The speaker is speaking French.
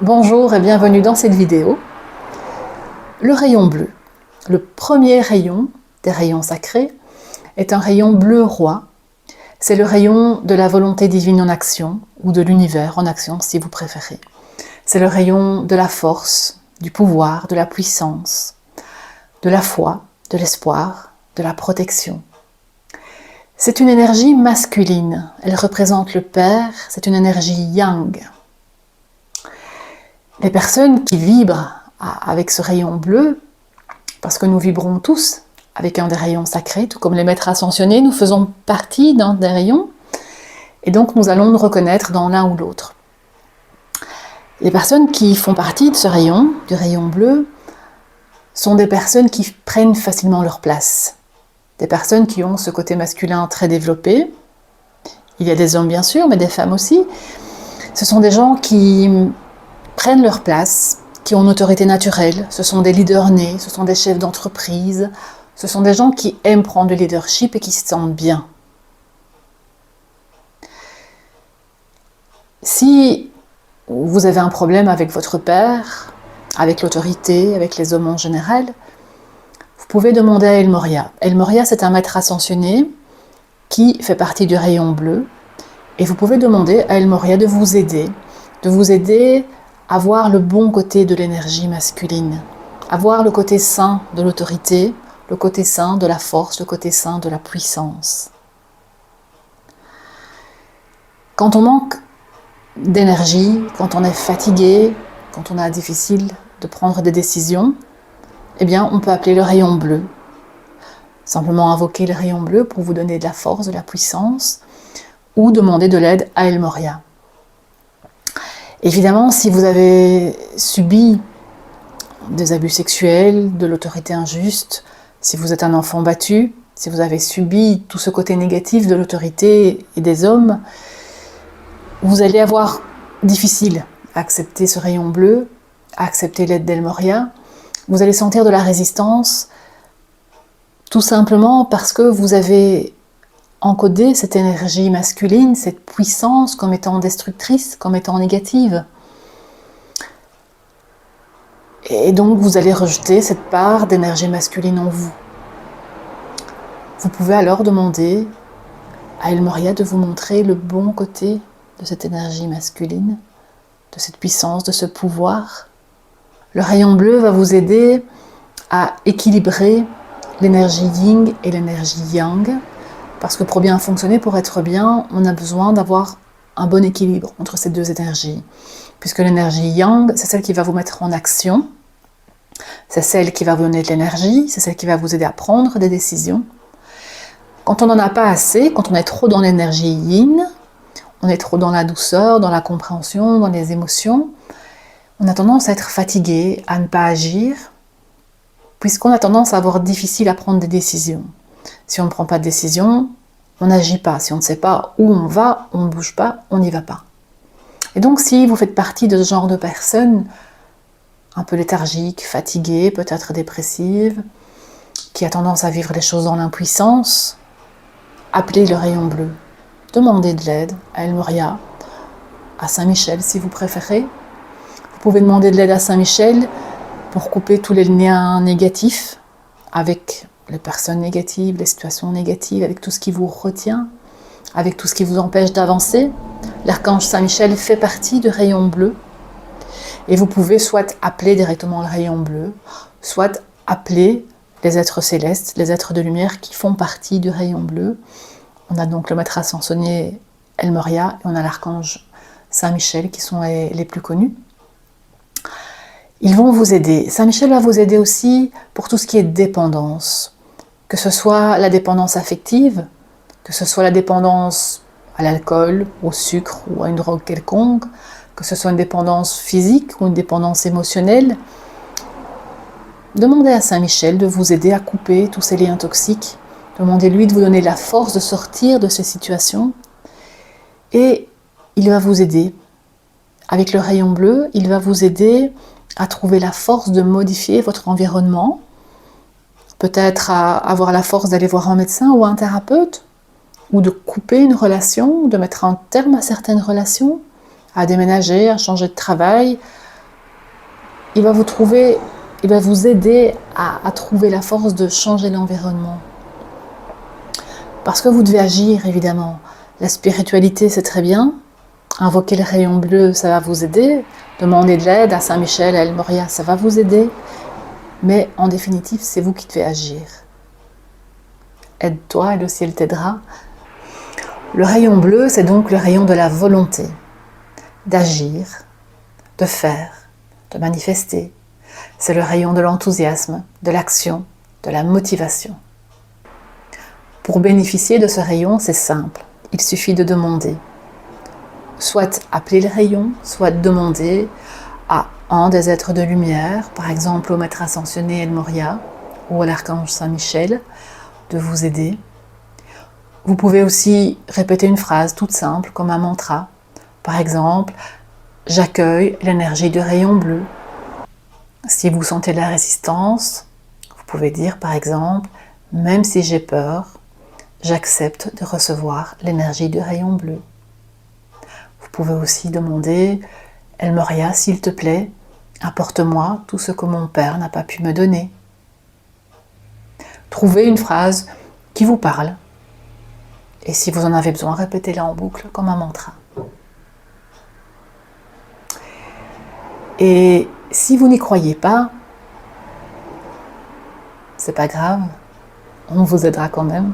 Bonjour et bienvenue dans cette vidéo. Le rayon bleu, le premier rayon des rayons sacrés, est un rayon bleu roi. C'est le rayon de la volonté divine en action, ou de l'univers en action si vous préférez. C'est le rayon de la force, du pouvoir, de la puissance, de la foi, de l'espoir, de la protection. C'est une énergie masculine, elle représente le père, c'est une énergie yang. Les personnes qui vibrent avec ce rayon bleu, parce que nous vibrons tous avec un des rayons sacrés, tout comme les maîtres ascensionnés, nous faisons partie d'un des rayons, et donc nous allons nous reconnaître dans l'un ou l'autre. Les personnes qui font partie de ce rayon, du rayon bleu, sont des personnes qui prennent facilement leur place. Des personnes qui ont ce côté masculin très développé. Il y a des hommes bien sûr, mais des femmes aussi. Ce sont des gens qui prennent leur place, qui ont une autorité naturelle, ce sont des leaders nés, ce sont des chefs d'entreprise, ce sont des gens qui aiment prendre le leadership et qui se sentent bien. Si vous avez un problème avec votre père, avec l'autorité, avec les hommes en général, vous pouvez demander à El Morya. El Morya, c'est un maître ascensionné qui fait partie du rayon bleu, et vous pouvez demander à El Morya de vous aider à voir le bon côté de l'énergie masculine, à voir le côté sain de l'autorité, le côté sain de la force, le côté sain de la puissance. Quand on manque d'énergie, quand on est fatigué, quand on a difficile de prendre des décisions, eh bien on peut appeler le rayon bleu. Simplement invoquer le rayon bleu pour vous donner de la force, de la puissance, ou demander de l'aide à El Morya. Évidemment, si vous avez subi des abus sexuels, de l'autorité injuste, si vous êtes un enfant battu, si vous avez subi tout ce côté négatif de l'autorité et des hommes, vous allez avoir difficile à accepter ce rayon bleu, à accepter l'aide d'El Morya. Vous allez sentir de la résistance, tout simplement parce que vous avez encodé cette énergie masculine, cette puissance comme étant destructrice, comme étant négative. Et donc vous allez rejeter cette part d'énergie masculine en vous. Vous pouvez alors demander à El Morya de vous montrer le bon côté de cette énergie masculine, de cette puissance, de ce pouvoir. Le rayon bleu va vous aider à équilibrer l'énergie yin et l'énergie yang, parce que pour bien fonctionner, pour être bien, on a besoin d'avoir un bon équilibre entre ces deux énergies. Puisque l'énergie yang, c'est celle qui va vous mettre en action, c'est celle qui va vous donner de l'énergie, c'est celle qui va vous aider à prendre des décisions. Quand on n'en a pas assez, quand on est trop dans l'énergie yin, on est trop dans la douceur, dans la compréhension, dans les émotions, on a tendance à être fatigué, à ne pas agir, puisqu'on a tendance à avoir difficile à prendre des décisions. Si on ne prend pas de décision, on n'agit pas. Si on ne sait pas où on va, on ne bouge pas, on n'y va pas. Et donc si vous faites partie de ce genre de personnes, un peu léthargiques, fatiguées, peut-être dépressives, qui a tendance à vivre les choses dans l'impuissance, appelez le rayon bleu. Demandez de l'aide à El Morya, à Saint-Michel si vous préférez. Vous pouvez demander de l'aide à Saint-Michel pour couper tous les liens négatifs avec les personnes négatives, les situations négatives, avec tout ce qui vous retient, avec tout ce qui vous empêche d'avancer. L'archange Saint-Michel fait partie du rayon bleu. Et vous pouvez soit appeler directement le rayon bleu, soit appeler les êtres célestes, les êtres de lumière qui font partie du rayon bleu. On a donc le maître ascensionné El Morya et on a l'archange Saint-Michel qui sont les plus connus. Ils vont vous aider. Saint-Michel va vous aider aussi pour tout ce qui est dépendance. Que ce soit la dépendance affective, que ce soit la dépendance à l'alcool, au sucre ou à une drogue quelconque, que ce soit une dépendance physique ou une dépendance émotionnelle. Demandez à Saint-Michel de vous aider à couper tous ces liens toxiques. Demandez-lui de vous donner la force de sortir de ces situations. Et il va vous aider. Avec le rayon bleu, il va vous aider à trouver la force de modifier votre environnement, peut-être à avoir la force d'aller voir un médecin ou un thérapeute, ou de couper une relation, de mettre un terme à certaines relations, à déménager, à changer de travail, il va vous aider à trouver la force de changer l'environnement. Parce que vous devez agir, évidemment. La spiritualité, c'est très bien. Invoquer le rayon bleu, ça va vous aider. Demander de l'aide à Saint-Michel, à El Moria, ça va vous aider. Mais en définitive, c'est vous qui devez agir. Aide-toi et le ciel t'aidera. Le rayon bleu, c'est donc le rayon de la volonté, d'agir, de faire, de manifester. C'est le rayon de l'enthousiasme, de l'action, de la motivation. Pour bénéficier de ce rayon, c'est simple. Il suffit de demander. Soit appeler le rayon, soit demander à un des êtres de lumière, par exemple au maître ascensionné El Moria ou à l'archange Saint-Michel, de vous aider. Vous pouvez aussi répéter une phrase toute simple comme un mantra. Par exemple, j'accueille l'énergie du rayon bleu. Si vous sentez la résistance, vous pouvez dire par exemple, même si j'ai peur, j'accepte de recevoir l'énergie du rayon bleu. Vous pouvez aussi demander, El Moria, s'il te plaît, apporte-moi tout ce que mon père n'a pas pu me donner. Trouvez une phrase qui vous parle. Et si vous en avez besoin, répétez-la en boucle comme un mantra. Et si vous n'y croyez pas, c'est pas grave, on vous aidera quand même.